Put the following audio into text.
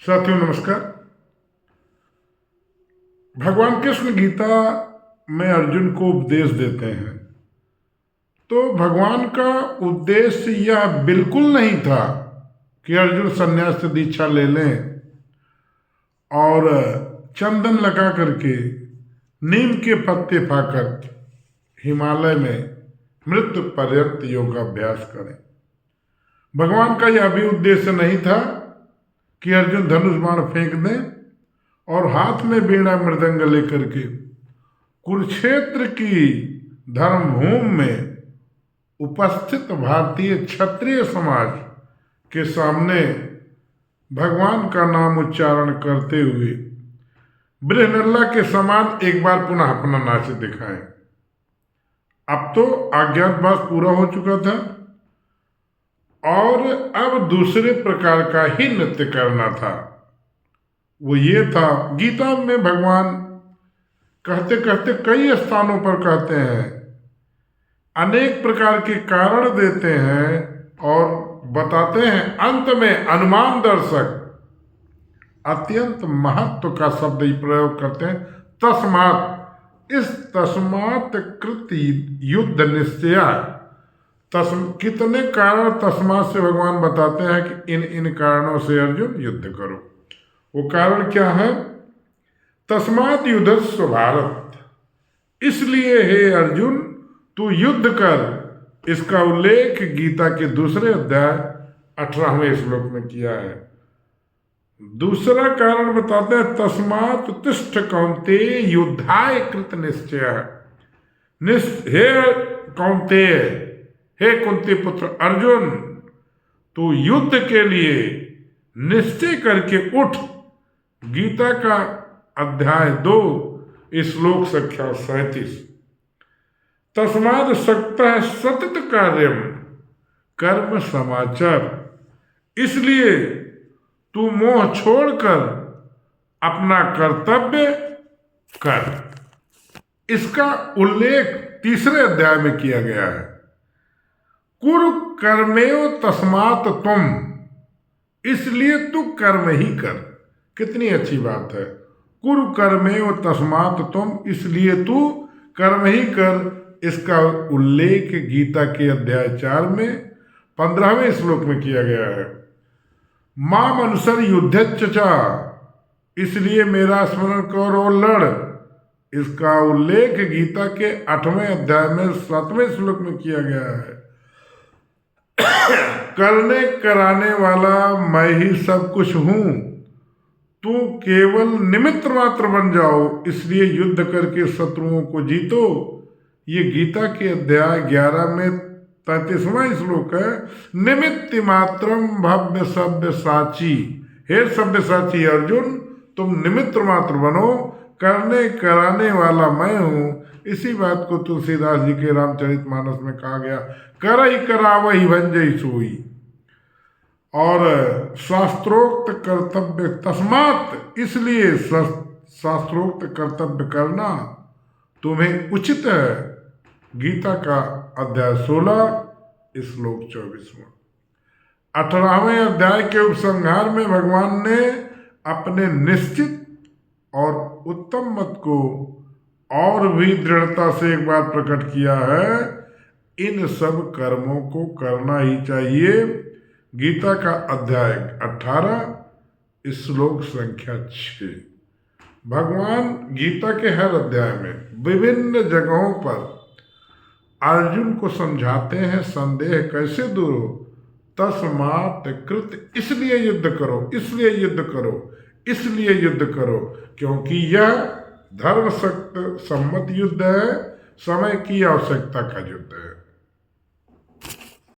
साथियों नमस्कार। भगवान कृष्ण गीता में अर्जुन को उपदेश देते हैं तो भगवान का उद्देश्य यह बिल्कुल नहीं था कि अर्जुन संन्यास से दीक्षा ले लें और चंदन लगा करके नीम के पत्ते खाकर हिमालय में मृत्यु पर्यंत योगाभ्यास करें। भगवान का यह भी उद्देश्य नहीं था कि अर्जुन धनुष बाण फेंक दें और हाथ में वीणा मृदंग लेकर के कुरुक्षेत्र की धर्मभूमि में उपस्थित भारतीय क्षत्रिय समाज के सामने भगवान का नाम उच्चारण करते हुए बृहनल्ला के समान एक बार पुनः अपना नाच दिखाएं। अब तो अज्ञातवास पूरा हो चुका था और अब दूसरे प्रकार का ही नृत्य करना था। वो ये था, गीता में भगवान कहते कहते कई स्थानों पर कहते हैं, अनेक प्रकार के कारण देते हैं और बताते हैं, अंत में अनुमान दर्शक अत्यंत महत्व का शब्द ही प्रयोग करते हैं, तस्मात्। इस तस्मात् कृत युद्ध निश्चय, कितने कारण तस्मात् से भगवान बताते हैं कि इन इन कारणों से अर्जुन युद्ध करो। वो कारण क्या है? तस्मात् युद्धस्व भारत, इसलिए हे अर्जुन तू युद्ध कर। इसका उल्लेख गीता के दूसरे अध्याय 18वें श्लोक में किया है। दूसरा कारण बताते हैं, तस्मात् उत्तिष्ठ कौन्तेय युद्धाय कृत निश्चय। हे कौन्तेय, हे कुंती पुत्र अर्जुन, तू युद्ध के लिए निश्चय करके उठ। गीता का अध्याय 2 श्लोक संख्या 37। तस्माद् सक्तः सतत कार्यम कर्म समाचार, इसलिए तू मोह छोड़कर अपना कर्तव्य कर। इसका उल्लेख तीसरे अध्याय में किया गया है। कुरु कर्मेव तस्मात् तुम, इसलिए तू कर्म ही कर। कितनी अच्छी बात है। कुरु कर्मेव तस्मात् तुम, इसलिए तू कर्म ही कर। इसका उल्लेख गीता के अध्याय 4 में 15वें श्लोक में किया गया है। माम अनुसर युद्धच्चा, इसलिए मेरा स्मरण कर और लड़। इसका उल्लेख गीता के 8वें अध्याय में 7वें श्लोक में किया गया है। करने कराने वाला मैं ही सब कुछ हूं, तू केवल निमित्त मात्र बन जाओ। इसलिए युद्ध करके शत्रुओं को जीतो। ये गीता के अध्याय 11 में 33वां श्लोक है। निमित्त मात्रम भव्य सभ्य साची, हे सभ्य साची अर्जुन, तुम निमित्त मात्र बनो, करने कराने वाला मैं हूं। इसी बात को तुलसीदास जी के रामचरितमानस में कहा गया, करई करावहि भंजई सोई। और शास्त्रोक्त कर्तव्य तस्मात्, इसलिए शास्त्रोक्त कर्तव्य करना तुम्हें उचित है। गीता का अध्याय 16 श्लोक 24। 18वें अध्याय के उपसंहार में भगवान ने अपने निश्चित और उत्तम मत को और भी दृढ़ता से एक बार प्रकट किया है। इन सब कर्मों को करना ही चाहिए। गीता का अध्याय 18 श्लोक संख्या 6। भगवान गीता के हर अध्याय में विभिन्न जगहों पर अर्जुन को समझाते हैं, संदेह कैसे दूर हो। तस्मात् कृत, इसलिए युद्ध करो, इसलिए युद्ध करो, इसलिए युद्ध करो, क्योंकि यह धर्म सम्मत युद्ध है, समय की आवश्यकता का युद्ध है।